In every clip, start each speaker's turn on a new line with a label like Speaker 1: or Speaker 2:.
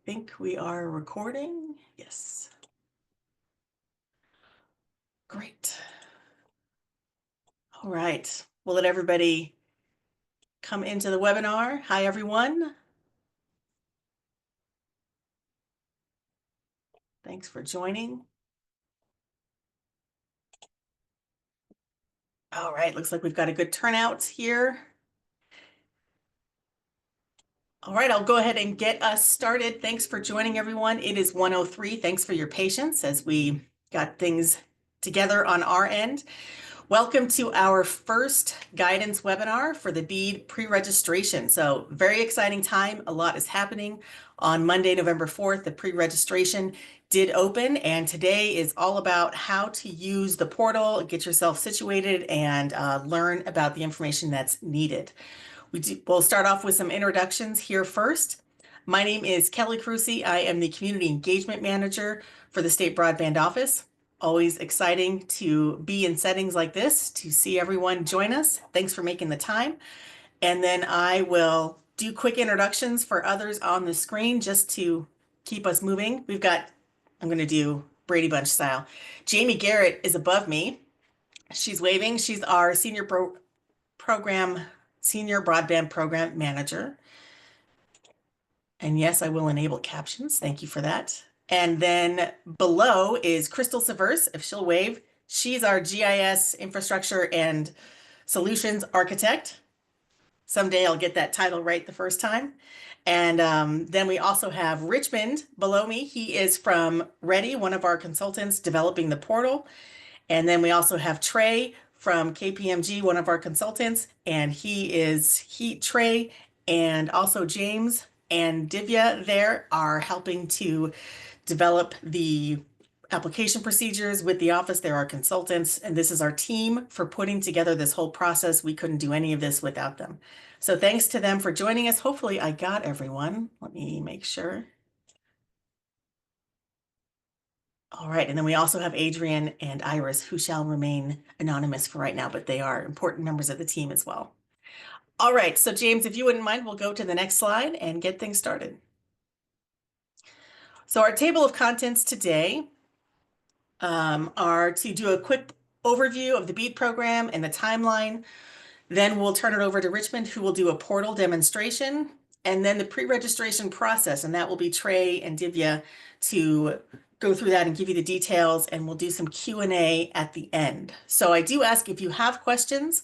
Speaker 1: think we are recording. Yes. Great. All right. We'll let everybody come into the webinar. Hi, everyone. Thanks for joining. All right. Looks like we've got a good turnout here. All right, I'll go ahead and get us started. Thanks for joining, everyone. It is 1:03. Thanks for your patience as we got things together on our end. Welcome to our first guidance webinar for the BEAD pre-registration. So very exciting time. A lot is happening. On Monday, November 4th, the pre-registration did open, and today is all about how to use the portal, get yourself situated, and learn about the information that's needed. We'll start off with some introductions here first. My name is Kelly Crucy. I am the Community Engagement Manager for the State Broadband Office. Always exciting to be in settings like this, to see everyone join us. Thanks for making the time. And then I will do quick introductions for others on the screen just to keep us moving. I'm going to do Brady Bunch style. Jamie Garrett is above me. She's waving. She's our Senior Broadband Program Manager. And yes, I will enable captions. Thank you for that. And then below is Crystal Severse, if she'll wave. She's our GIS Infrastructure and Solutions Architect. Someday I'll get that title right the first time. And then we also have Richmond below me. He is from Ready, one of our consultants developing the portal. And then we also have Trey from KPMG, one of our consultants, and Trey, and also James and Divya there are helping to develop the application procedures with the office. They're our consultants, and this is our team for putting together this whole process. We couldn't do any of this without them. So thanks to them for joining us. Hopefully I got everyone. Let me make sure. All right, and then we also have Adrian and Iris, who shall remain anonymous for right now, but they are important members of the team as well. All right, so James, if you wouldn't mind, we'll go to the next slide and get things started. So our table of contents today are to do a quick overview of the BEAD program and the timeline. Then we'll turn it over to Richmond, who will do a portal demonstration, and then the pre-registration process, and that will be Trey and Divya to go through that and give you the details, and we'll do some Q&A at the end. So I do ask if you have questions,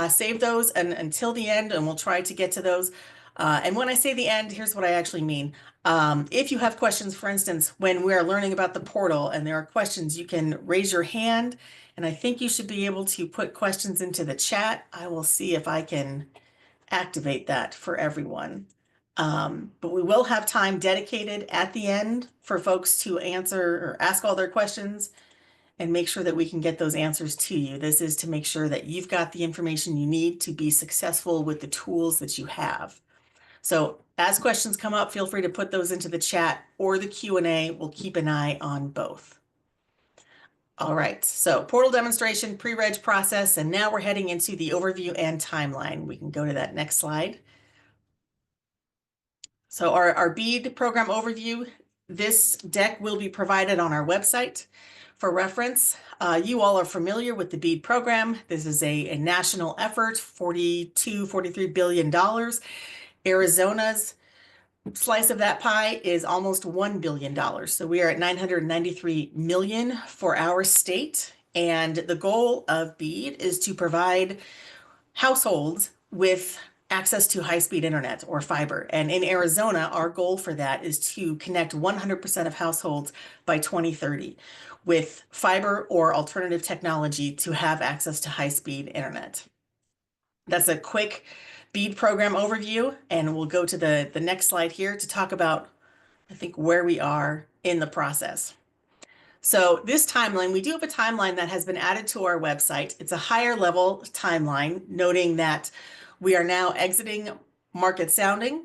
Speaker 1: save those until the end, and we'll try to get to those. And when I say the end, here's what I actually mean. If you have questions, for instance, when we're learning about the portal and there are questions, you can raise your hand, and I think you should be able to put questions into the chat. I will see if I can activate that for everyone. But we will have time dedicated at the end for folks to answer or ask all their questions and make sure that we can get those answers to you. This is to make sure that you've got the information you need to be successful with the tools that you have. So as questions come up, feel free to put those into the chat or the Q&A. We'll keep an eye on both. All right, so portal demonstration, pre-reg process, and now we're heading into the overview and timeline. We can go to that next slide. So our BEAD program overview, this deck will be provided on our website for reference. You all are familiar with the BEAD program. This is a national effort, $43 billion. Arizona's slice of that pie is almost $1 billion. So we are at 993 million for our state. And the goal of BEAD is to provide households with access to high-speed internet or fiber. And in Arizona, our goal for that is to connect 100% of households by 2030 with fiber or alternative technology to have access to high-speed internet. That's a quick BEAD program overview, and we'll go to the next slide here to talk about, I think, where we are in the process. So this timeline, we do have a timeline that has been added to our website. It's a higher level timeline, noting that we are now exiting market sounding.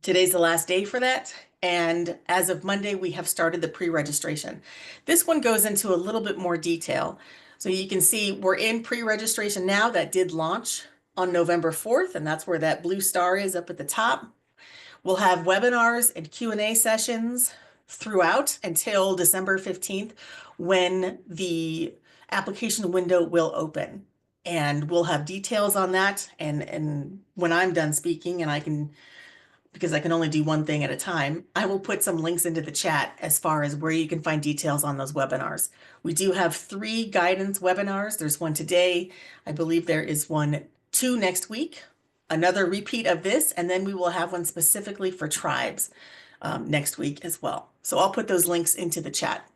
Speaker 1: Today's the last day for that. And as of Monday, we have started the pre-registration. This one goes into a little bit more detail. So you can see we're in pre-registration now. That did launch on November 4th, and that's where that blue star is up at the top. We'll have webinars and Q&A sessions throughout until December 15th when the application window will open. And we'll have details on that. And when I'm done speaking, because I can only do one thing at a time, I will put some links into the chat as far as where you can find details on those webinars. We do have 3 guidance webinars. There's one today. I believe there is two next week, another repeat of this, and then we will have one specifically for tribes next week as well. So I'll put those links into the chat.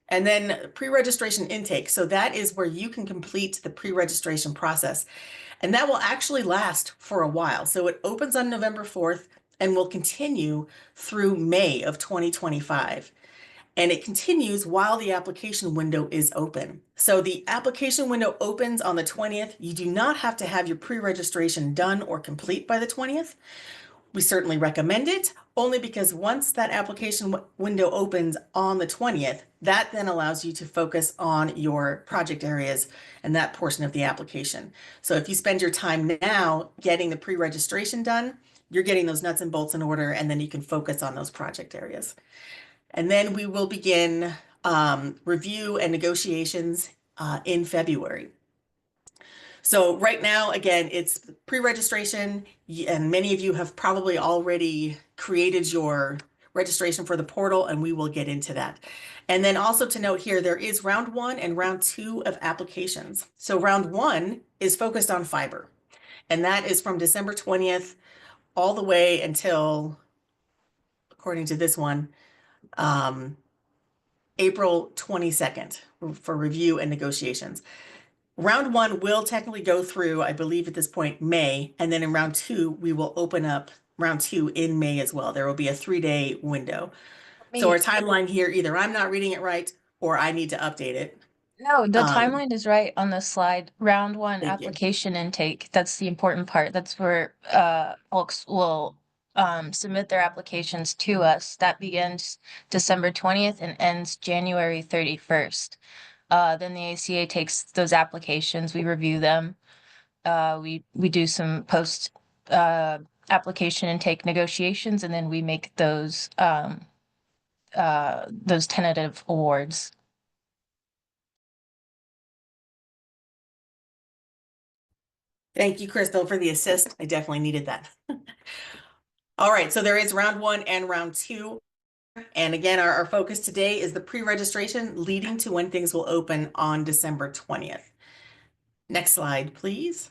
Speaker 1: And then pre-registration intake. So that is where you can complete the pre-registration process. And that will actually last for a while. So it opens on November 4th and will continue through May of 2025. And it continues while the application window is open. So the application window opens on the 20th. You do not have to have your pre-registration done or complete by the 20th. We certainly recommend it, only because once that application window opens on the 20th, that then allows you to focus on your project areas and that portion of the application. So if you spend your time now getting the pre-registration done, you're getting those nuts and bolts in order, and then you can focus on those project areas. And then we will begin review and negotiations in February. So right now, again, it's pre-registration, and many of you have probably already created your registration for the portal, and we will get into that. And then also to note here, there is round 1 and round 2 of applications. So round 1 is focused on fiber, and that is from December 20th all the way until, according to this one, April 22nd for review and negotiations. Round 1 will technically go through, I believe at this point, May, and then in round 2, we will open up round 2 in May as well. There will be a 3-day window. So our timeline here, either I'm not reading it right or I need to update it.
Speaker 2: No, the timeline is right on the slide. Round 1
Speaker 1: Thank you.
Speaker 2: application intake. That's the important part. That's where folks will submit their applications to us. That begins December 20th and ends January 31st. Then the ACA takes those applications, we review them. We do some post application intake negotiations, and then we make those tentative awards.
Speaker 1: Thank you, Crystal, for the assist. I definitely needed that. All right, so there is round 1 and round 2. And again, our focus today is the pre-registration leading to when things will open on December 20th. Next slide, please.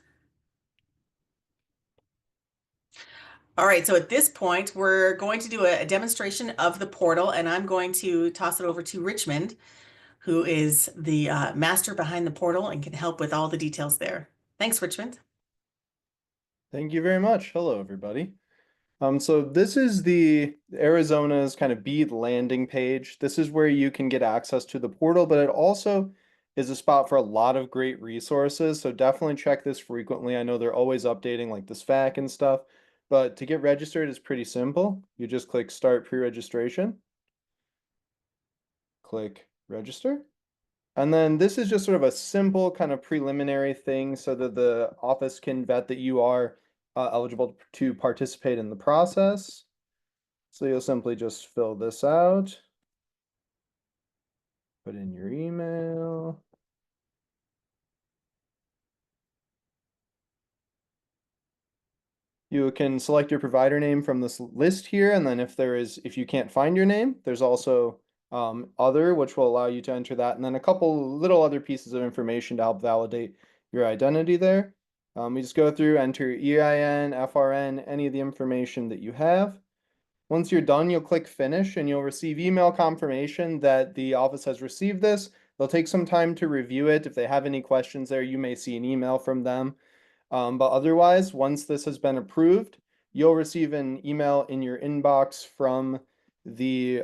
Speaker 1: All right, so at this point, we're going to do a demonstration of the portal, and I'm going to toss it over to Richmond, who is the master behind the portal and can help with all the details there. Thanks, Richmond.
Speaker 3: Thank you very much. Hello, everybody. So this is the Arizona's kind of BEAD landing page. This is where you can get access to the portal, but it also is a spot for a lot of great resources. So definitely check this frequently. I know they're always updating like this FAQ and stuff, but to get registered is pretty simple. You just click Start Pre-Registration, click Register. And then this is just sort of a simple kind of preliminary thing so that the office can vet that you are eligible to participate in the process. So you'll simply just fill this out, put in your email. You can select your provider name from this list here, and then if you can't find your name, there's also other, which will allow you to enter that, and then a couple little other pieces of information to help validate your identity there. We just go through, enter EIN, FRN, any of the information that you have. Once you're done, you'll click Finish, and you'll receive email confirmation that the office has received this. They'll take some time to review it. If they have any questions there, you may see an email from them. But otherwise, once this has been approved, you'll receive an email in your inbox from the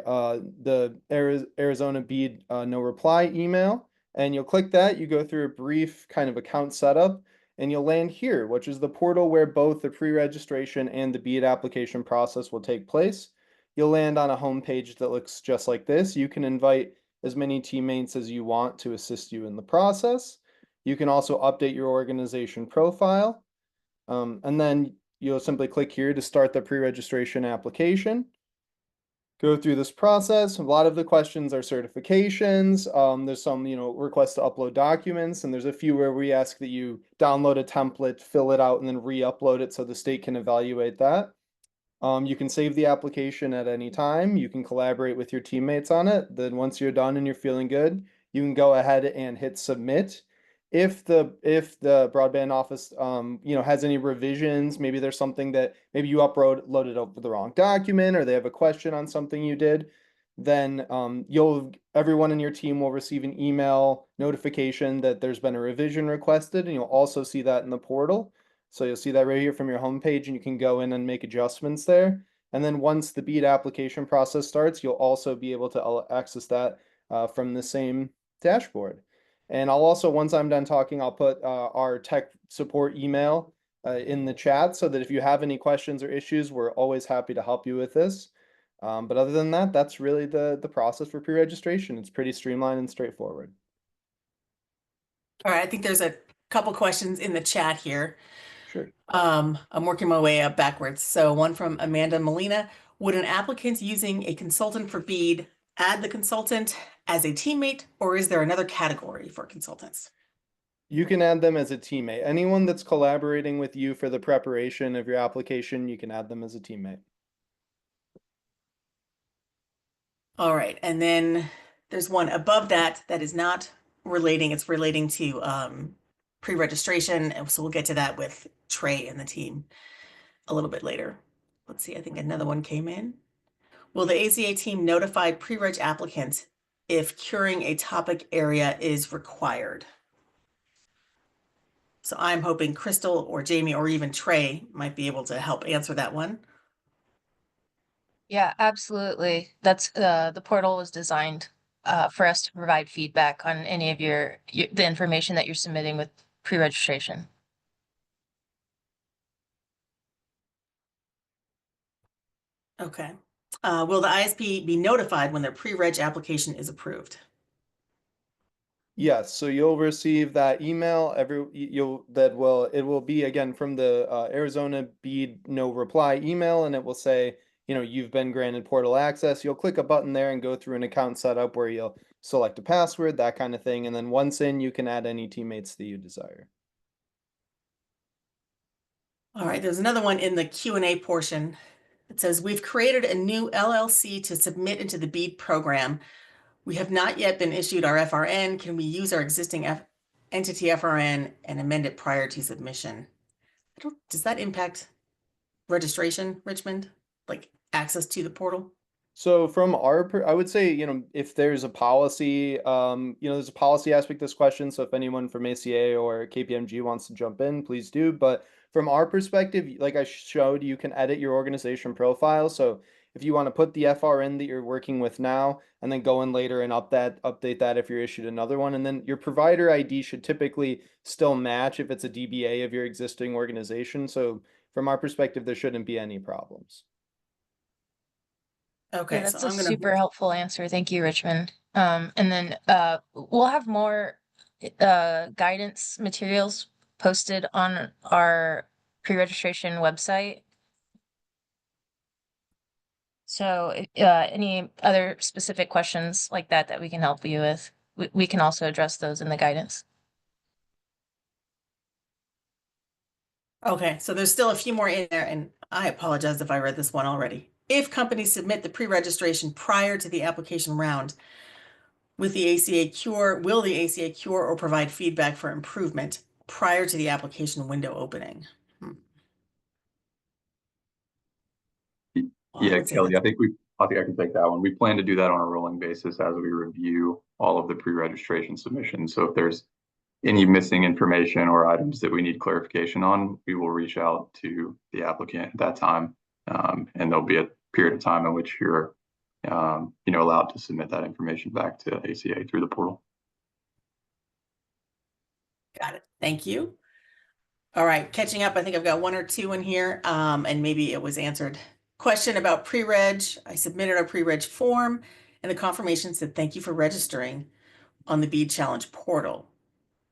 Speaker 3: Arizona BEAD no reply email, and you'll click that. You go through a brief kind of account setup, and you'll land here, which is the portal where both the pre-registration and the BEAD application process will take place. You'll land on a home page that looks just like this. You can invite as many teammates as you want to assist you in the process. You can also update your organization profile. And then you'll simply click here to start the pre-registration application. Go through this process. A lot of the questions are certifications. There's some, requests to upload documents, and there's a few where we ask that you download a template, fill it out, and then re-upload it so the state can evaluate that. You can save the application at any time. You can collaborate with your teammates on it. Then once you're done and you're feeling good, you can go ahead and hit submit. If the broadband office has any revisions, maybe there's something that maybe you loaded up the wrong document, or they have a question on something you did, then everyone in your team will receive an email notification that there's been a revision requested, and you'll also see that in the portal. So you'll see that right here from your homepage, and you can go in and make adjustments there. And then once the BEAD application process starts, you'll also be able to access that from the same dashboard. And I'll also, once I'm done talking, I'll put our tech support email in the chat so that if you have any questions or issues, we're always happy to help you with this. But other than that, that's really the process for pre-registration. It's pretty streamlined and straightforward.
Speaker 1: All right, I think there's a couple questions in the chat here.
Speaker 3: Sure.
Speaker 1: I'm working my way up backwards. So one from Amanda Molina: would an applicant using a consultant for BEAD add the consultant as a teammate, or is there another category for consultants?
Speaker 3: You can add them as a teammate. Anyone that's collaborating with you for the preparation of your application, you can add them as a teammate.
Speaker 1: All right, and then there's one above that is not relating. It's relating to pre-registration, and so we'll get to that with Trey and the team a little bit later. Let's see, I think another one came in. Will the ACA team notify pre-reg applicants if curing a topic area is required? So I'm hoping Crystal or Jamie or even Trey might be able to help answer that one.
Speaker 2: Yeah, absolutely. That's the portal was designed for us to provide feedback on any of the information that you're submitting with pre-registration.
Speaker 1: Okay. Will the ISP be notified when their pre-reg application is approved?
Speaker 3: Yes, so you'll receive that email. It will be again from the Arizona BEAD no reply email, and it will say, you've been granted portal access. You'll click a button there and go through an account setup where you'll select a password, that kind of thing, and then once in, you can add any teammates that you desire.
Speaker 1: All right, there's another one in the Q&A portion. It says, we've created a new LLC to submit into the BEAD program. We have not yet been issued our FRN. Can we use our existing entity FRN and amend it prior to submission? Does that impact registration, Richmond? Like access to the portal?
Speaker 3: So from I would say, if there's a policy, there's a policy aspect to this question. So if anyone from ACA or KPMG wants to jump in, please do. But from our perspective, like I showed, you can edit your organization profile. So if you want to put the FRN that you're working with now, and then go in later and update that if you're issued another one, and then your provider ID should typically still match if it's a DBA of your existing organization. So from our perspective, there shouldn't be any problems.
Speaker 1: Okay,
Speaker 2: Yeah, that's
Speaker 1: so
Speaker 2: a
Speaker 1: I'm gonna
Speaker 2: super helpful answer. Thank you, Richmond. And then we'll have more guidance materials posted on our pre-registration website. So any other specific questions like that we can help you with, we can also address those in the guidance.
Speaker 1: Okay, so there's still a few more in there, and I apologize if I read this one already. If companies submit the pre-registration prior to the application round with the ACA cure, will the ACA cure or provide feedback for improvement prior to the application window opening? Well,
Speaker 4: Yeah, Kelly, I think I can take that one. We plan to do that on a rolling basis as we review all of the pre-registration submissions. So if there's any missing information or items that we need clarification on, we will reach out to the applicant at that time. And there'll be a period of time in which you're allowed to submit that information back to ACA through the portal.
Speaker 1: Got it. Thank you. All right, catching up. I think I've got one or two in here, and maybe it was answered. Question about pre-reg. I submitted a pre-reg form, and the confirmation said, thank you for registering on the BEAD Challenge portal.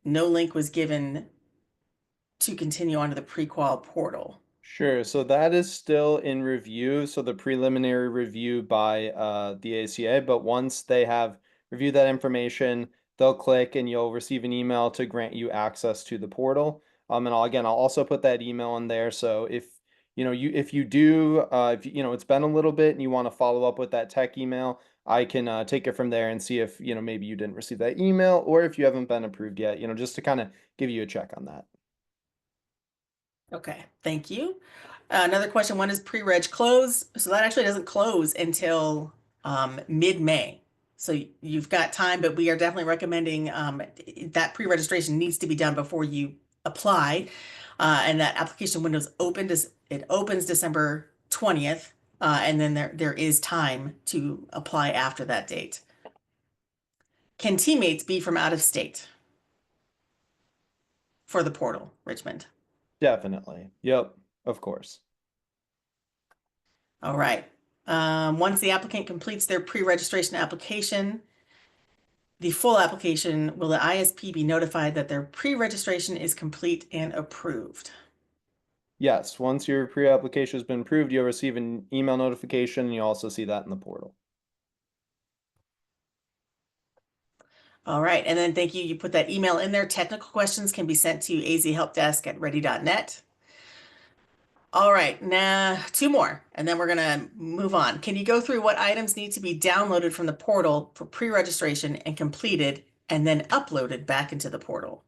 Speaker 1: No link was given to continue onto the pre-qual portal.
Speaker 3: Sure. So that is still in review. So the preliminary review by the ACA, but once they have reviewed that information, they'll click and you'll receive an email to grant you access to the portal. And I'll also put that email in there. So if if you do if it's been a little bit and you want to follow up with that tech email, I can take it from there and see if maybe you didn't receive that email or if you haven't been approved yet. Just to kind of give you a check on that.
Speaker 1: Okay, thank you. Another question, when does pre-reg close? So that actually doesn't close until mid-May. So you've got time, but we are definitely recommending that pre-registration needs to be done before you apply. And that application window opens December 20th, and then there is time to apply after that date. Can teammates be from out of state for the portal, Richmond?
Speaker 3: Definitely. Yep. Of course.
Speaker 1: All right. Once the applicant completes their pre-registration application, the full application, will the ISP be notified that their pre-registration is complete and approved?
Speaker 3: Yes, once your pre-application has been approved, you'll receive an email notification, and you'll also see that in the portal.
Speaker 1: All right, and then thank you. You put that email in there. Technical questions can be sent to azhelpdesk@ready.net. All right, now 2 more, and then we're gonna move on. Can you go through what items need to be downloaded from the portal for pre-registration and completed, and then uploaded back into the portal?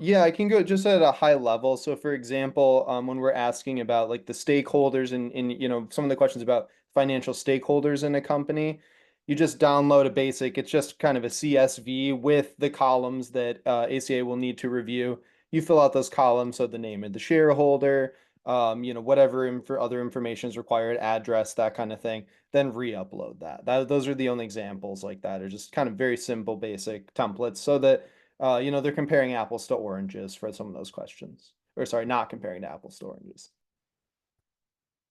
Speaker 3: Yeah, I can go just at a high level. So for example, when we're asking about like the stakeholders and some of the questions about financial stakeholders in a company, you just download a basic, it's just kind of a CSV with the columns that ACA will need to review. You fill out those columns, so the name of the shareholder, whatever other information is required, address, that kind of thing, then re-upload that. Those are the only examples like that, are just kind of very simple, basic templates so that they're comparing apples to oranges for some of those questions. Or sorry, not comparing to apples to oranges.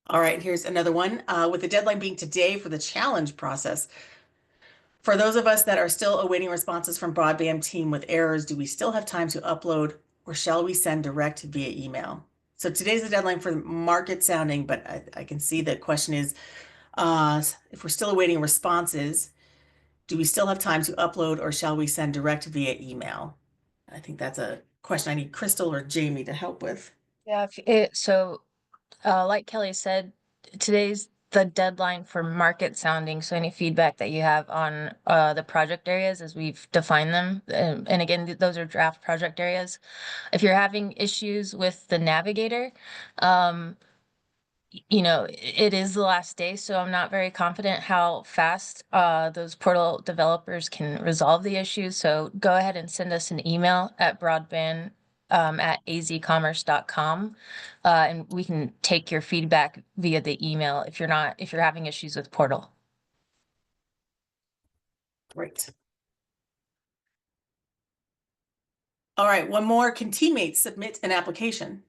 Speaker 1: All right, here's another one. With the deadline being today for the challenge process, for those of us that are still awaiting responses from broadband team with errors, do we still have time to upload or shall we send direct via email? So today's the deadline for market sounding, but I can see the question is, if we're still awaiting responses, do we still have time to upload or shall we send direct via email? I think that's a question I need Crystal or Jamie to help with.
Speaker 2: Yeah, like Kelly said, today's the deadline for market sounding. So any feedback that you have on the project areas as we've defined them, and again, those are draft project areas. If you're having issues with the navigator, it is the last day, so I'm not very confident how fast those portal developers can resolve the issues. So go ahead and send us an email at broadband at azcommerce.com, and we can take your feedback via the email if you're having issues with portal.
Speaker 1: Great. All right, one more. Can teammates submit an application?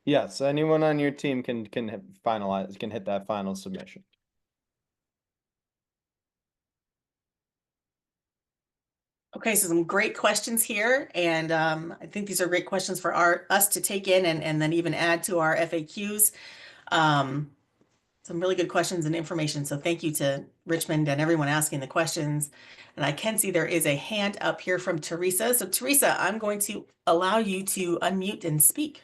Speaker 3: Yes, anyone on your team can hit that final submission.
Speaker 1: Okay, so some great questions here, and I think these are great questions for us to take in and then even add to our FAQs. Some really good questions and information. So thank you to Richmond and everyone asking the questions. And I can see there is a hand up here from Teresa. So Teresa, I'm going to allow you to unmute and speak.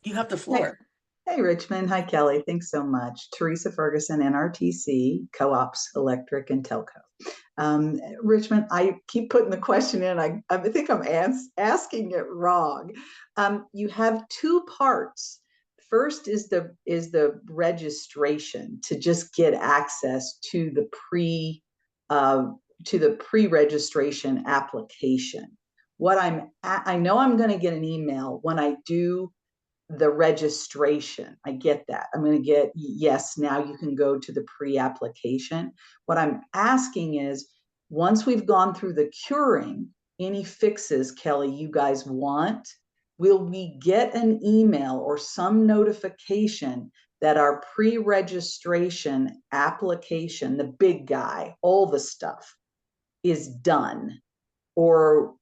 Speaker 1: You have the floor.
Speaker 5: Hey, Richmond. Hi, Kelly. Thanks so much. Teresa Ferguson, NRTC, Co-ops, Electric, and Telco. Richmond, I keep putting the question in. I think I'm asking it wrong. You have 2 parts. First is the registration to just get access to the pre-registration application. I know I'm going to get an email when I do the registration. I get that. I'm going to get, yes, now you can go to the pre-application. What I'm asking is, once we've gone through the curing, any fixes, Kelly, you guys want, will we get an email or some notification that our pre-registration application, the big guy, all the stuff, is done? Or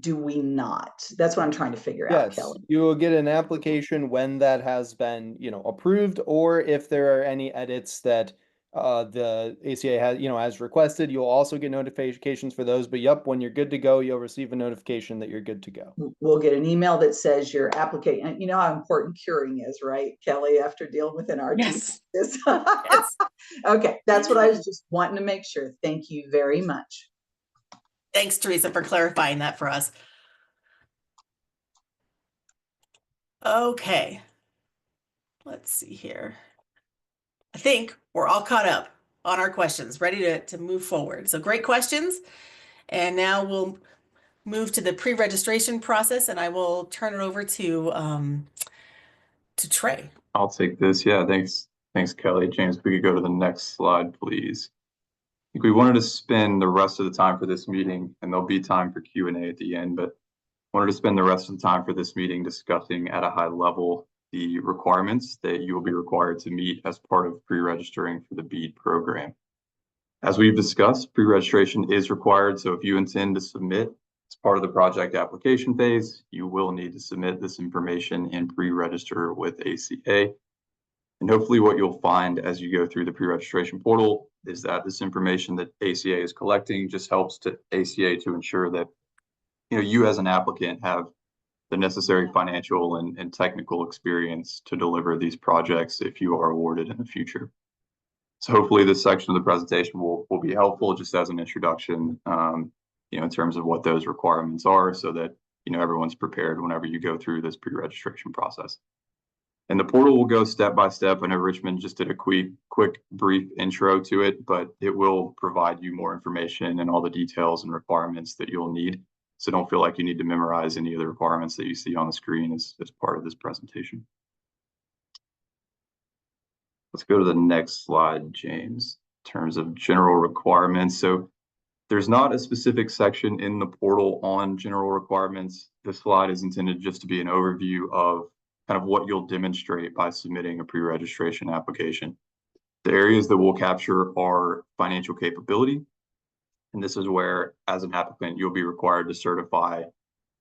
Speaker 5: do we not? That's what I'm trying to figure out,
Speaker 3: Yes,
Speaker 5: Kelly.
Speaker 3: you will get an application when that has been, approved, or if there are any edits that the ACA has, has requested, you'll also get notifications for those. But yep, when you're good to go, you'll receive a notification that you're good to go.
Speaker 5: We'll get an email that says your application, and you know how important curing is, right, Kelly, after dealing with an RT?
Speaker 1: Yes.
Speaker 5: Yes.
Speaker 1: Yes.
Speaker 5: Okay, that's what I was just wanting to make sure. Thank you very much.
Speaker 1: Thanks, Teresa, for clarifying that for us. Okay. Let's see here. I think we're all caught up on our questions, ready to move forward. So great questions. And now we'll move to the pre-registration process, and I will turn it over to Trey.
Speaker 4: I'll take this. Yeah, thanks. Thanks, Kelly. James, if we could go to the next slide, please. I think we wanted to spend the rest of the time for this meeting, and there'll be time for Q&A at the end, but wanted to spend the rest of the time for this meeting discussing at a high level the requirements that you will be required to meet as part of pre-registering for the BEAD program. As we've discussed, pre-registration is required, so if you intend to submit as part of the project application phase, you will need to submit this information and pre-register with ACA. And hopefully what you'll find as you go through the pre-registration portal is that this information that ACA is collecting just helps to ACA to ensure that you as an applicant have the necessary financial and technical experience to deliver these projects if you are awarded in the future. So hopefully this section of the presentation will be helpful just as an introduction, in terms of what those requirements are so that, everyone's prepared whenever you go through this pre-registration process. And the portal will go step by step. I know Richmond just did a quick, brief intro to it, but it will provide you more information and all the details and requirements that you'll need. So don't feel like you need to memorize any of the requirements that you see on the screen as part of this presentation. Let's go to the next slide, James, in terms of general requirements. So there's not a specific section in the portal on general requirements. This slide is intended just to be an overview of kind of what you'll demonstrate by submitting a pre-registration application. The areas that we'll capture are financial capability. And this is where, as an applicant, you'll be required to certify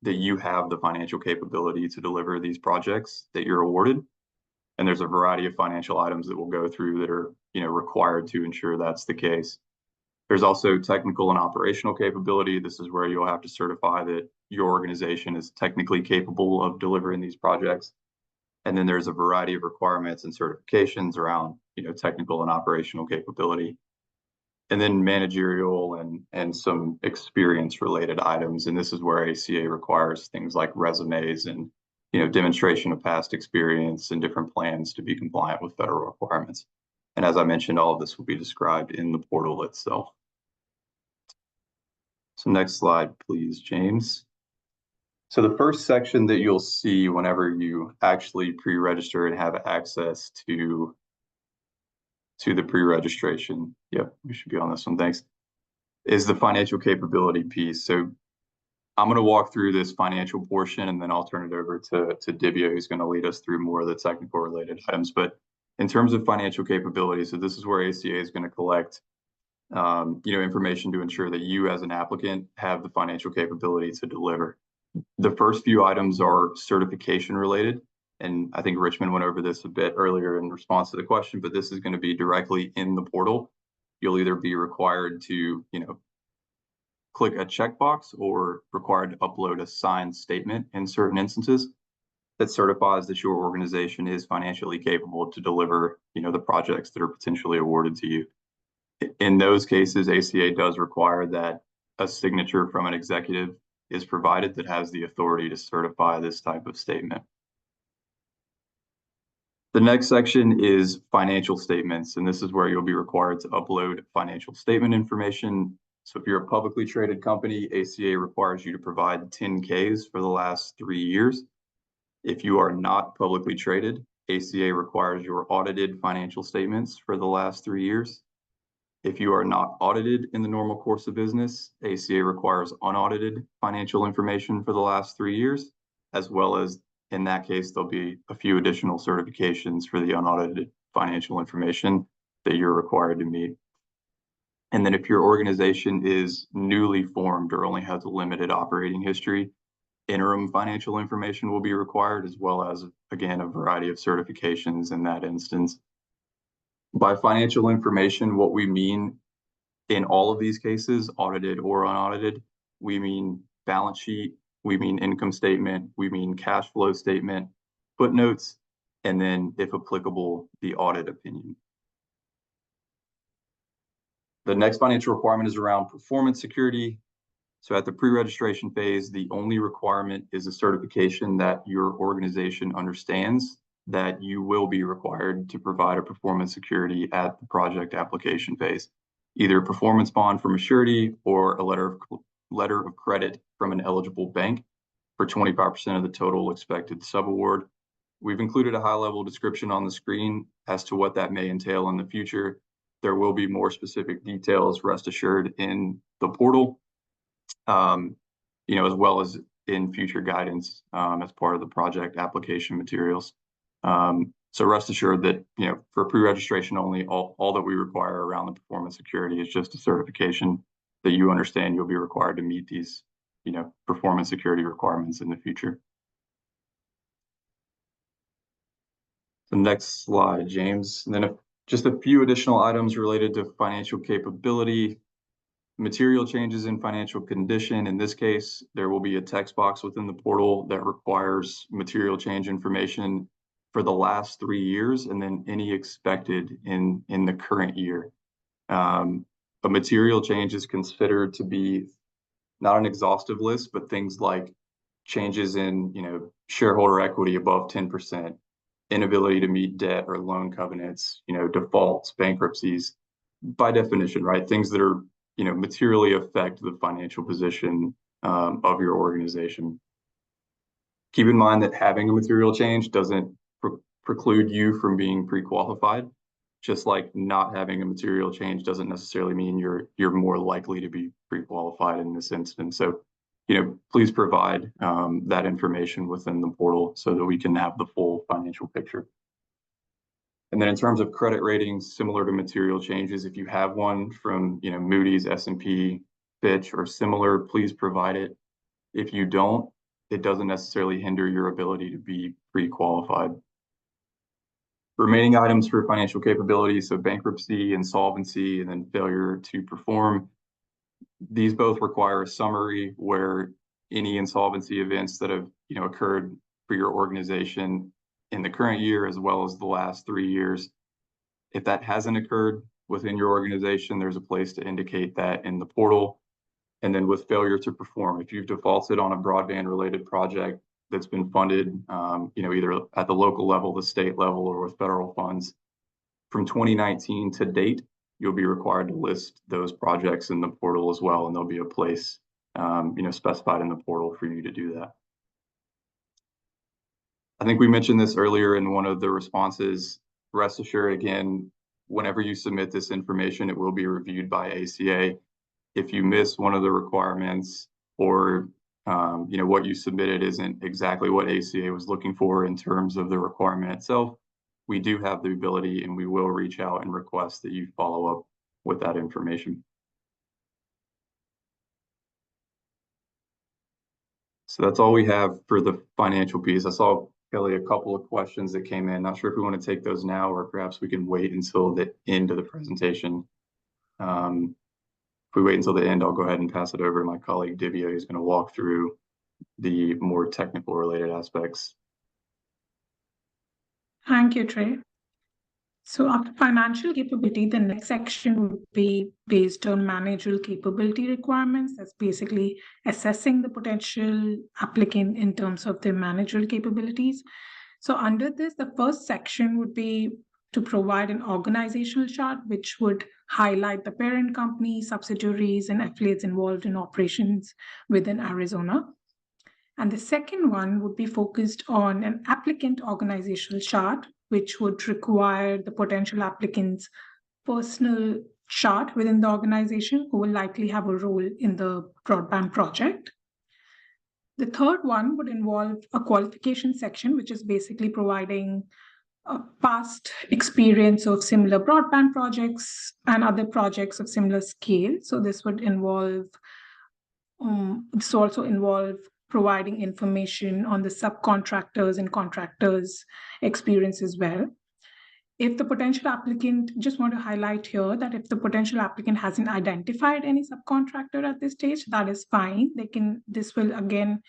Speaker 4: that you have the financial capability to deliver these projects that you're awarded. And there's a variety of financial items that we'll go through that are, required to ensure that's the case. There's also technical and operational capability. This is where you'll have to certify that your organization is technically capable of delivering these projects. And then there's a variety of requirements and certifications around, technical and operational capability. And then managerial and some experience related items. And this is where ACA requires things like resumes and, demonstration of past experience and different plans to be compliant with federal requirements. And as I mentioned, all of this will be described in the portal itself. So next slide, please, James. So the first section that you'll see whenever you actually pre-register and have access to the pre-registration, yep, we should be on this one, thanks, is the financial capability piece. So I'm going to walk through this financial portion and then I'll turn it over to Divya, who's going to lead us through more of the technical related items. But in terms of financial capability, so this is where ACA is going to collect information to ensure that you as an applicant have the financial capability to deliver. The first few items are certification related. And I think Richmond went over this a bit earlier in response to the question, but this is going to be directly in the portal. You'll either be required to, click a checkbox or required to upload a signed statement in certain instances that certifies that your organization is financially capable to deliver, the projects that are potentially awarded to you. In those cases, ACA does require that a signature from an executive is provided that has the authority to certify this type of statement. The next section is financial statements, and this is where you'll be required to upload financial statement information. So if you're a publicly traded company, ACA requires you to provide 10Ks for the last 3 years. If you are not publicly traded, ACA requires your audited financial statements for the last 3 years. If you are not audited in the normal course of business, ACA requires unaudited financial information for the last 3 years, as well as in that case, there'll be a few additional certifications for the unaudited financial information that you're required to meet. And then if your organization is newly formed or only has a limited operating history, interim financial information will be required, as well as, again, a variety of certifications in that instance. By financial information, what we mean in all of these cases, audited or unaudited, we mean balance sheet, we mean income statement, we mean cash flow statement, footnotes, and then, if applicable, the audit opinion. The next financial requirement is around performance security. So at the pre-registration phase, the only requirement is a certification that your organization understands that you will be required to provide a performance security at the project application phase, either a performance bond from a surety or a letter of credit from an eligible bank for 25% of the total expected subaward. We've included a high-level description on the screen as to what that may entail in the future. There will be more specific details, rest assured, in the portal, as well as in future guidance as part of the project application materials. So rest assured that, for pre-registration only, all that we require around the performance security is just a certification that you understand you'll be required to meet these, performance security requirements in the future. The next slide, James. And then just a few additional items related to financial capability. Material changes in financial condition. In this case, there will be a text box within the portal that requires material change information for the last 3 years and then any expected in the current year. A material change is considered to be not an exhaustive list, but things like changes in shareholder equity above 10%, inability to meet debt or loan covenants, defaults, bankruptcies, by definition, right? Things that are materially affect the financial position of your organization. Keep in mind that having a material change doesn't preclude you from being pre-qualified, just like not having a material change doesn't necessarily mean you're more likely to be pre-qualified in this instance. So, please provide that information within the portal so that we can have the full financial picture. And then in terms of credit ratings, similar to material changes, if you have one from Moody's, S&P, Fitch, or similar, please provide it. If you don't, it doesn't necessarily hinder your ability to be pre-qualified. Remaining items for financial capability, so bankruptcy, insolvency, and then failure to perform. These both require a summary where any insolvency events that have occurred for your organization in the current year, as well as the last 3 years. If that hasn't occurred within your organization, there's a place to indicate that in the portal. And then with failure to perform, if you've defaulted on a broadband related project that's been funded, either at the local level, the state level, or with federal funds, from 2019 to date, you'll be required to list those projects in the portal as well. And there'll be a place, specified in the portal for you to do that. I think we mentioned this earlier in one of the responses. Rest assured, again, whenever you submit this information, it will be reviewed by ACA. If you miss one of the requirements or what you submitted isn't exactly what ACA was looking for in terms of the requirement itself, we do have the ability and we will reach out and request that you follow up with that information. So that's all we have for the financial piece. I saw, Kelly, a couple of questions that came in. Not sure if we want to take those now or perhaps we can wait until the end of the presentation. If we wait until the end, I'll go ahead and pass it over to my colleague Divya, who's going to walk through the more technical related aspects.
Speaker 6: Thank you, Trey. So after financial capability, the next section would be based on managerial capability requirements. That's basically assessing the potential applicant in terms of their managerial capabilities. So under this, the first section would be to provide an organizational chart, which would highlight the parent company, subsidiaries, and affiliates involved in operations within Arizona. And the second one would be focused on an applicant organizational chart, which would require the potential applicant's personal chart within the organization who will likely have a role in the broadband project. The third one would involve a qualification section, which is basically providing past experience of similar broadband projects and other projects of similar scale. So this would involve, this also involve providing information on the subcontractors and contractors' experience as well. If the potential applicant, just want to highlight here that if the potential applicant hasn't identified any subcontractor at this stage, that is fine. This will again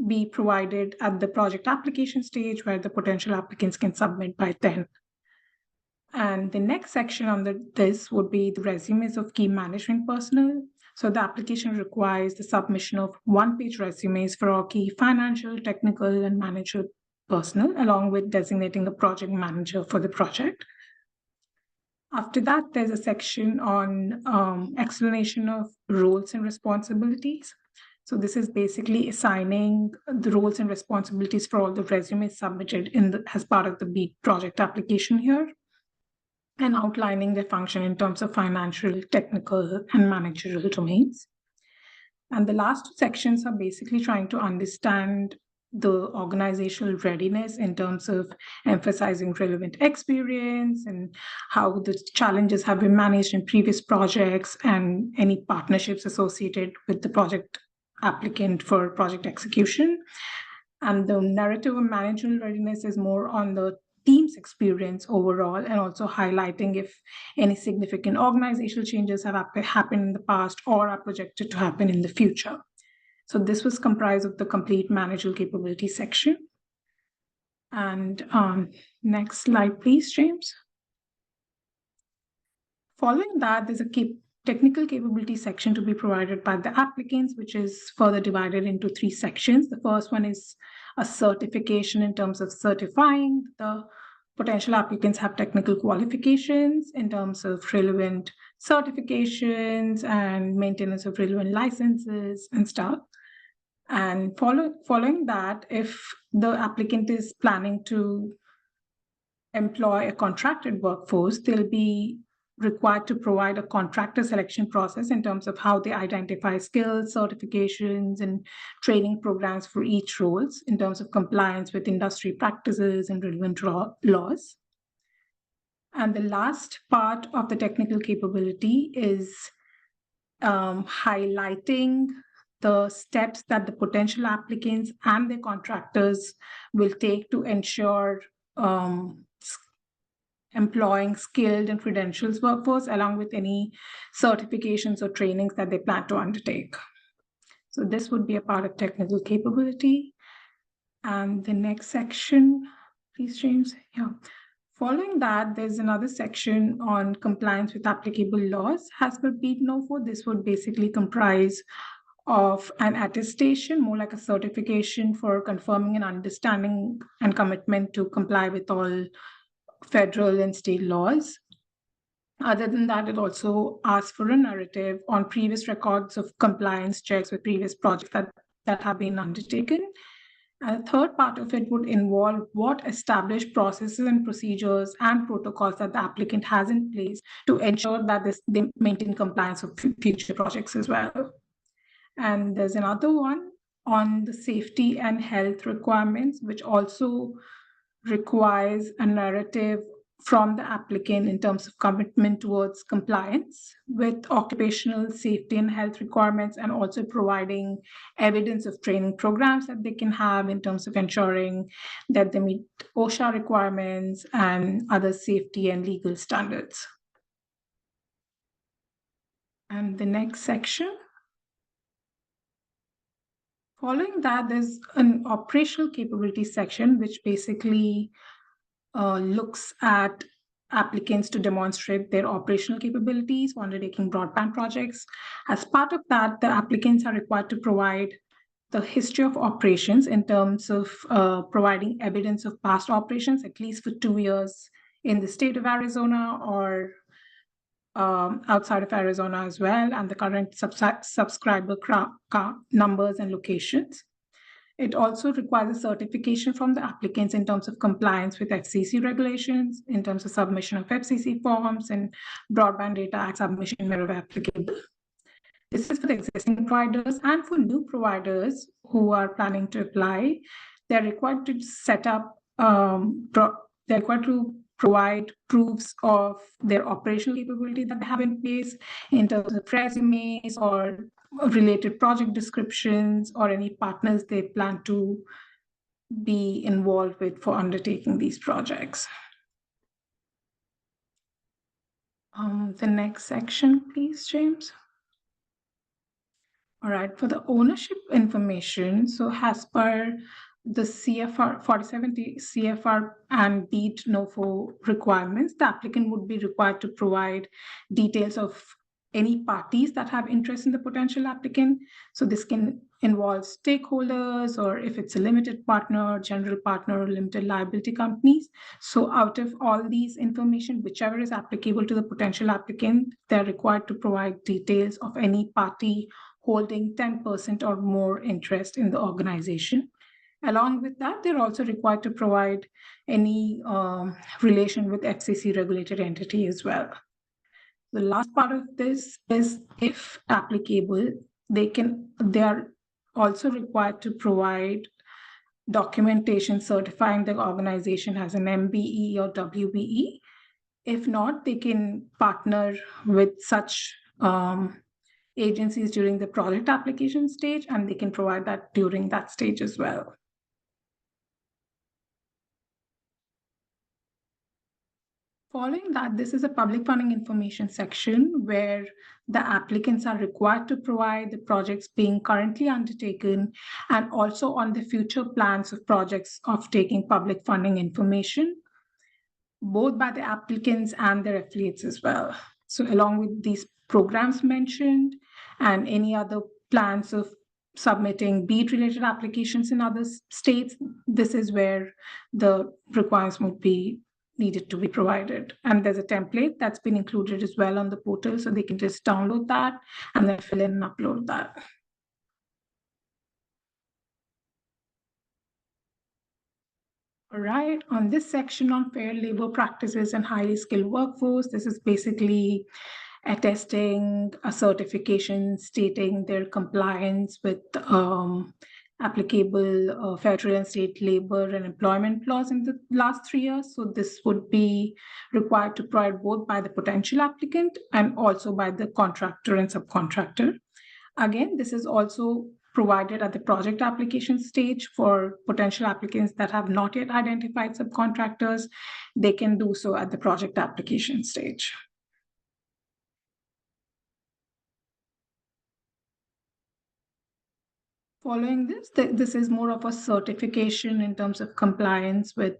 Speaker 6: be provided at the project application stage where the potential applicants can submit by then. And the next section on this would be the resumes of key management personnel. So the application requires the submission of one-page resumes for all key financial, technical, and managerial personnel, along with designating a project manager for the project. After that, there's a section on explanation of roles and responsibilities. So this is basically assigning the roles and responsibilities for all the resumes submitted as part of the BEAD project application here, and outlining their function in terms of financial, technical, and managerial domains. And the last two sections are basically trying to understand the organizational readiness in terms of emphasizing relevant experience and how the challenges have been managed in previous projects and any partnerships associated with the project applicant for project execution. And the narrative of managerial readiness is more on the team's experience overall, and also highlighting if any significant organizational changes have happened in the past or are projected to happen in the future. So this was comprised of the complete managerial capability section. And next slide, please, James. Following that, there's a technical capability section to be provided by the applicants, which is further divided into 3 sections. The first one is a certification in terms of certifying the potential applicants have technical qualifications in terms of relevant certifications and maintenance of relevant licenses and stuff. And following that, if the applicant is planning to employ a contracted workforce, they'll be required to provide a contractor selection process in terms of how they identify skills, certifications, and training programs for each roles in terms of compliance with industry practices and relevant laws. And the last part of the technical capability is highlighting the steps that the potential applicants and their contractors will take to ensure employing skilled and credentials workforce, along with any certifications or trainings that they plan to undertake. So this would be a part of technical capability. And the next section, please, James. Yeah. Following that, there's another section on compliance with applicable laws. As per BEAD NOFO, this would basically comprise of an attestation, more like a certification for confirming an understanding and commitment to comply with all federal and state laws. Other than that, it also asks for a narrative on previous records of compliance checks with previous projects that have been undertaken. And the third part of it would involve what established processes and procedures and protocols that the applicant has in place to ensure that they maintain compliance with future projects as well. And there's another one on the safety and health requirements, which also requires a narrative from the applicant in terms of commitment towards compliance with occupational safety and health requirements, and also providing evidence of training programs that they can have in terms of ensuring that they meet OSHA requirements and other safety and legal standards. And the next section. Following that, there's an operational capability section, which basically looks at applicants to demonstrate their operational capabilities for undertaking broadband projects. As part of that, the applicants are required to provide the history of operations in terms of providing evidence of past operations, at least for 2 years in the state of Arizona or outside of Arizona as well, and the current subscriber numbers and locations. It also requires a certification from the applicants in terms of compliance with FCC regulations, in terms of submission of FCC forms and Broadband Data Act submission wherever applicable. This is for the existing providers, and for new providers who are planning to apply, they're required to set up they're required to provide proofs of their operational capability that they have in place in terms of resumes or related project descriptions or any partners they plan to be involved with for undertaking these projects. The next section, please, James. All right, for the ownership information, so as per the CFR 47 CFR and BEAD NOFO requirements, the applicant would be required to provide details of any parties that have interest in the potential applicant. So this can involve stakeholders, or if it's a limited partner, general partner, or limited liability companies. So out of all these information, whichever is applicable to the potential applicant, they're required to provide details of any party holding 10% or more interest in the organization. Along with that, they're also required to provide any relation with FCC regulated entity as well. The last part of this is, if applicable, they are also required to provide documentation certifying the organization has an MBE or WBE. If not, they can partner with such agencies during the project application stage, and they can provide that during that stage as well. Following that, this is a public funding information section where the applicants are required to provide the projects being currently undertaken and also on the future plans of projects of taking public funding information, both by the applicants and their affiliates as well. So along with these programs mentioned and any other plans of submitting BEAD related applications in other states, this is where the requirements would be needed to be provided. And there's a template that's been included as well on the portal, so they can just download that and then fill in and upload that. All right, on this section on fair labor practices and highly skilled workforce, this is basically attesting a certification stating their compliance with applicable federal and state labor and employment laws in the last 3 years. So this would be required to provide both by the potential applicant and also by the contractor and subcontractor. Again, this is also provided at the project application stage for potential applicants that have not yet identified subcontractors. They can do so at the project application stage. Following this, this is more of a certification in terms of compliance with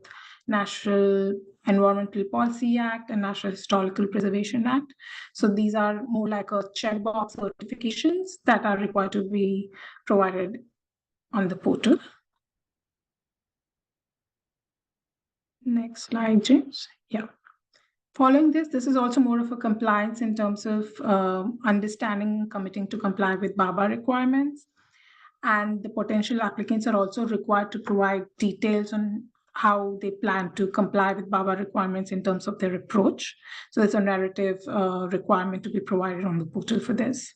Speaker 6: National Environmental Policy Act and National Historical Preservation Act. So these are more like a checkbox certifications that are required to be provided on the portal. Next slide, James. Yeah. Following this, this is also more of a compliance in terms of understanding, committing to comply with BABA requirements. And the potential applicants are also required to provide details on how they plan to comply with BABA requirements in terms of their approach. So it's a narrative requirement to be provided on the portal for this.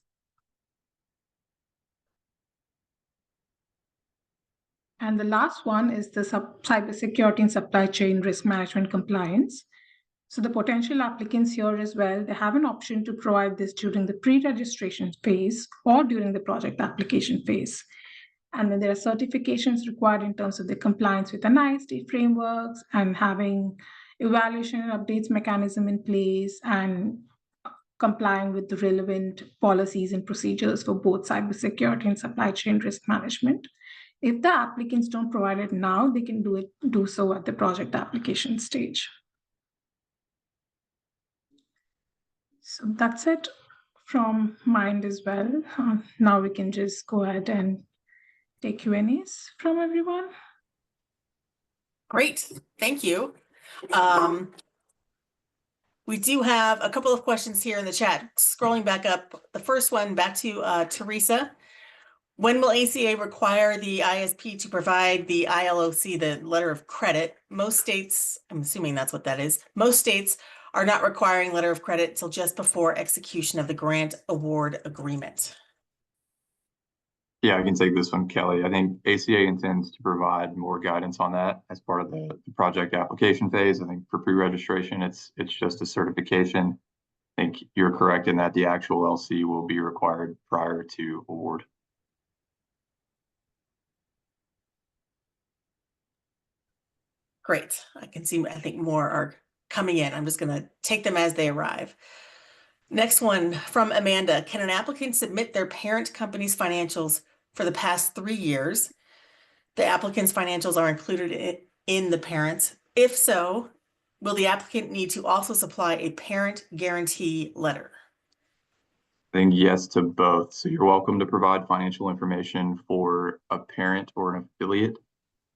Speaker 6: And the last one is the cybersecurity and supply chain risk management compliance. So the potential applicants here as well, they have an option to provide this during the pre-registration phase or during the project application phase. And then there are certifications required in terms of the compliance with NIST frameworks and having evaluation and updates mechanism in place and complying with the relevant policies and procedures for both cybersecurity and supply chain risk management. If the applicants don't provide it now, they can do so at the project application stage. So that's it from mine as well. Now we can just go ahead and take Q&As from everyone.
Speaker 1: Great, thank you. We do have a couple of questions here in the chat. Scrolling back up, the first one back to Teresa. When will ACA require the ISP to provide the ILOC, the letter of credit? Most states, I'm assuming that's what that is, most states are not requiring letter of credit till just before execution of the grant award agreement.
Speaker 4: Yeah, I can take this one, Kelly. I think ACA intends to provide more guidance on that as part of the project application phase. I think for pre-registration, it's just a certification. I think you're correct in that the actual LC will be required prior to award.
Speaker 1: Great. I can see, I think more are coming in. I'm just going to take them as they arrive. Next one from Amanda. Can an applicant submit their parent company's financials for the past 3 years? The applicant's financials are included in the parents. If so, will the applicant need to also supply a parent guarantee letter?
Speaker 4: I think yes to both. So you're welcome to provide financial information for a parent or an affiliate.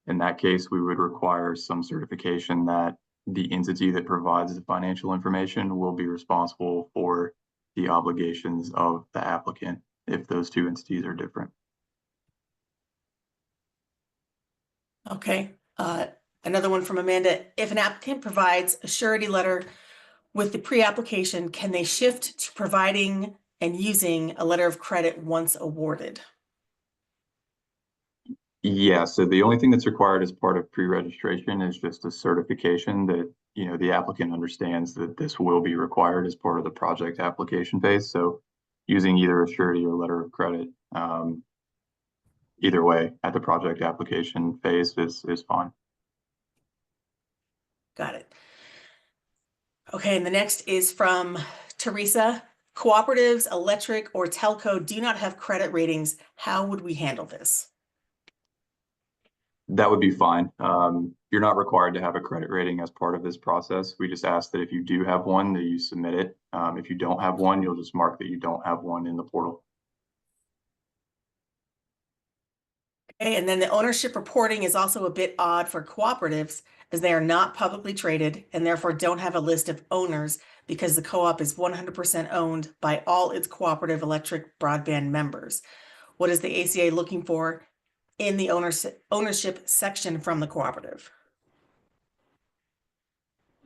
Speaker 4: In that case, we would require some certification that the entity that provides the financial information will be responsible for the obligations of the applicant if those two entities are different.
Speaker 1: Okay. Another one from Amanda. If an applicant provides a surety letter with the pre-application, can they shift to providing and using a letter of credit once awarded?
Speaker 4: Yeah, so the only thing that's required as part of pre-registration is just a certification that, you know, the applicant understands that this will be required as part of the project application phase. So using either a surety or letter of credit, either way at the project application phase is fine.
Speaker 1: Got it. Okay, and the next is from Teresa. Cooperatives, electric, or telco do not have credit ratings. How would we handle this?
Speaker 4: That would be fine. You're not required to have a credit rating as part of this process. We just ask that if you do have one, that you submit it. If you don't have one, you'll just mark that you don't have one in the portal.
Speaker 1: Okay, and then the ownership reporting is also a bit odd for cooperatives as they are not publicly traded and therefore don't have a list of owners because the co-op is 100% owned by all its cooperative electric broadband members. What is the ACA looking for in the ownership section from the cooperative?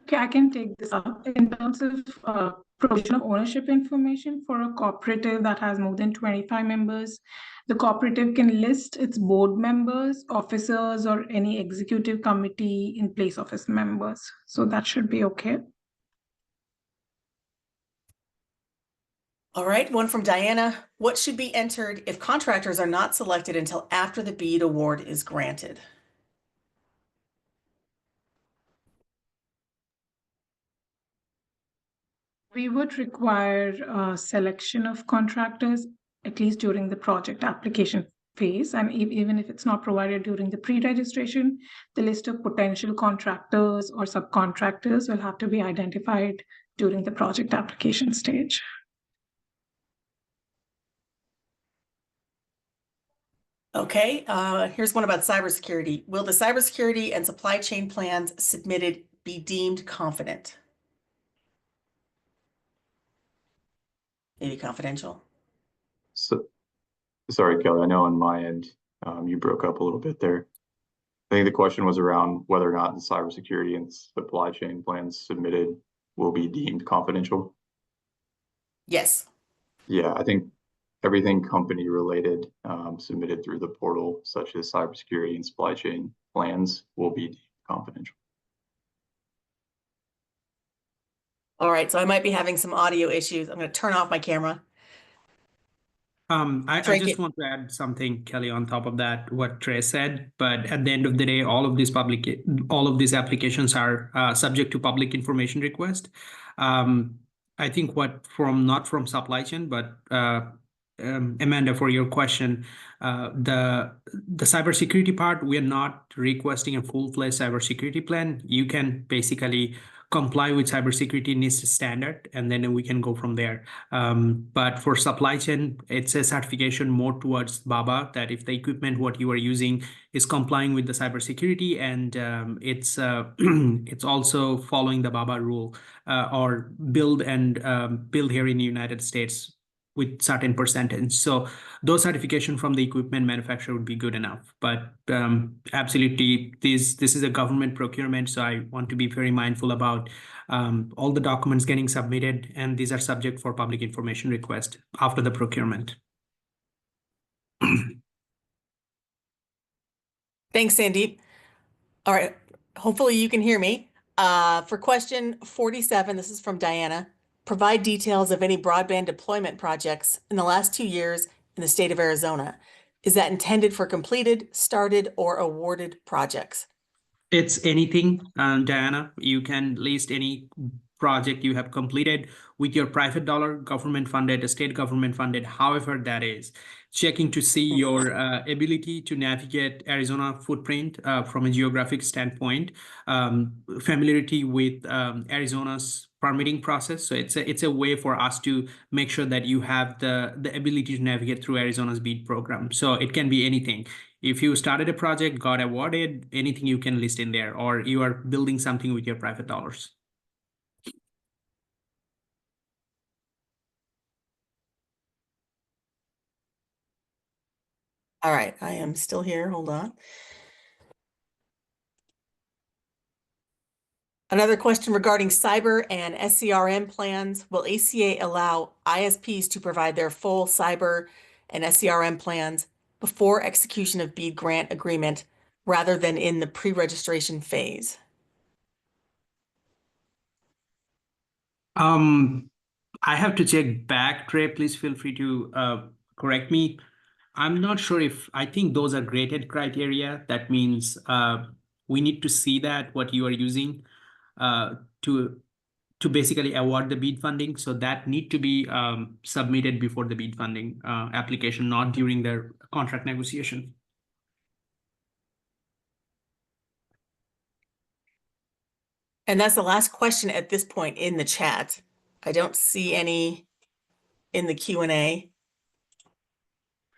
Speaker 6: Okay, I can take this up. In terms of provision of ownership information for a cooperative that has more than 25 members, the cooperative can list its board members, officers, or any executive committee in place of its members. So that should be okay.
Speaker 1: All right, one from Diana. What should be entered if contractors are not selected until after the BEAD award is granted?
Speaker 6: We would require a selection of contractors, at least during the project application phase. And even if it's not provided during the pre-registration, the list of potential contractors or subcontractors will have to be identified during the project application stage.
Speaker 1: Okay, here's one about cybersecurity. Will the cybersecurity and supply chain plans submitted be deemed confident? Maybe confidential.
Speaker 4: So, sorry, Kelly, I know on my end, you broke up a little bit there. I think the question was around whether or not the cybersecurity and supply chain plans submitted will be deemed confidential.
Speaker 1: Yes.
Speaker 4: Yeah, I think everything company related submitted through the portal, such as cybersecurity and supply chain plans, will be deemed confidential.
Speaker 1: All right, so I might be having some audio issues. I'm going to turn off my camera.
Speaker 7: I just want to add something, Kelly, on top of that, what Trey said. But at the end of the day, all of these applications are subject to public information request. I think not from supply chain, but Amanda, for your question, the cybersecurity part, we are not requesting a full-fledged cybersecurity plan. You can basically comply with cybersecurity NIST standard, and then we can go from there. But for supply chain, it's a certification more towards BABA, that if the equipment what you are using is complying with the cybersecurity, and it's also following the BABA rule, or build here in the United States with certain percentage. So those certification from the equipment manufacturer would be good enough. But absolutely, this is a government procurement, so I want to be very mindful about all the documents getting submitted, and these are subject for public information request after the procurement.
Speaker 1: Thanks, Sandeep. All right, hopefully you can hear me. For question 47, this is from Diana. Provide details of any broadband deployment projects in the last 2 years in the state of Arizona. Is that intended for completed, started, or awarded projects?
Speaker 7: It's anything, Diana. You can list any project you have completed with your private dollar, government funded, state government funded, however that is. Checking to see your ability to navigate Arizona footprint from a geographic standpoint, familiarity with Arizona's permitting process. So it's a way for us to make sure that you have the ability to navigate through Arizona's BEAD program. So it can be anything. If you started a project, got awarded, anything you can list in there, or you are building something with your private dollars.
Speaker 1: All right, I am still here. Hold on. Another question regarding cyber and SCRM plans. Will ACA allow ISPs to provide their full cyber and SCRM plans before execution of BEAD grant agreement rather than in the pre-registration phase?
Speaker 7: I have to check back, Trey. Please feel free to correct me. I'm not sure if I think those are graded criteria. That means we need to see that what you are using to basically award the BEAD funding. So that need to be submitted before the BEAD funding application, not during the contract negotiation.
Speaker 1: And that's the last question at this point in the chat. I don't see any in the Q&A.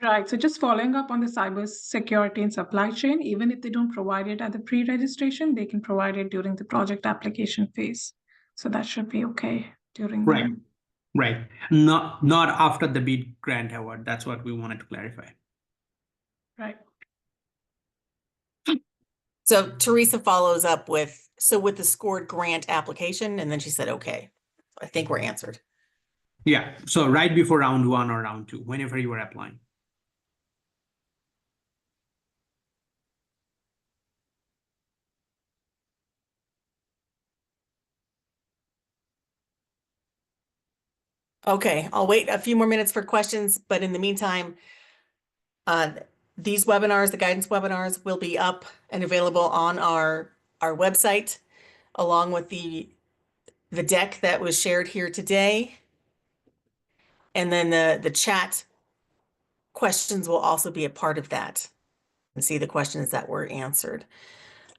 Speaker 6: Right. So just following up on the cyber security and supply chain, even if they don't provide it at the pre-registration, they can provide it during the project application phase. So that should be okay during
Speaker 7: Right.
Speaker 6: the
Speaker 7: Right. Not after the BEAD grant award. That's what we wanted to clarify.
Speaker 6: right.
Speaker 1: So Teresa follows up with, so with the scored grant application, and then she said, okay. I think we're answered.
Speaker 7: Yeah. So right before round 1 or round 2, whenever you are applying.
Speaker 1: Okay, I'll wait a few more minutes for questions, but in the meantime, these webinars, the guidance webinars, will be up and available on our website, along with the deck that was shared here today. And then the chat questions will also be a part of that, and see the questions that were answered.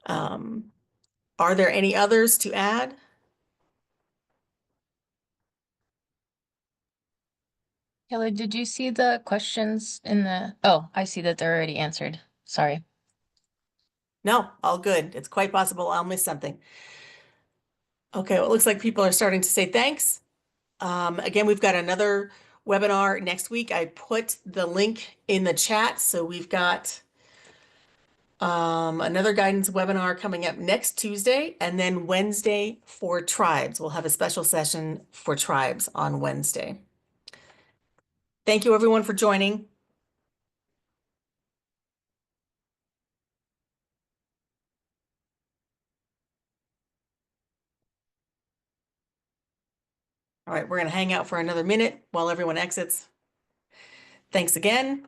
Speaker 1: Are there any others to add?
Speaker 2: Kelly, did you see the questions in the, oh, I see that they're already answered. Sorry.
Speaker 1: No, all good. It's quite possible I'll miss something. Okay, well, it looks like people are starting to say thanks. Again, we've got another webinar next week. I put the link in the chat. So we've got another guidance webinar coming up next Tuesday, and then Wednesday for tribes. We'll have a special session for tribes on Wednesday. Thank you, everyone, for joining. All right, we're going to hang out for another minute while everyone exits. Thanks again.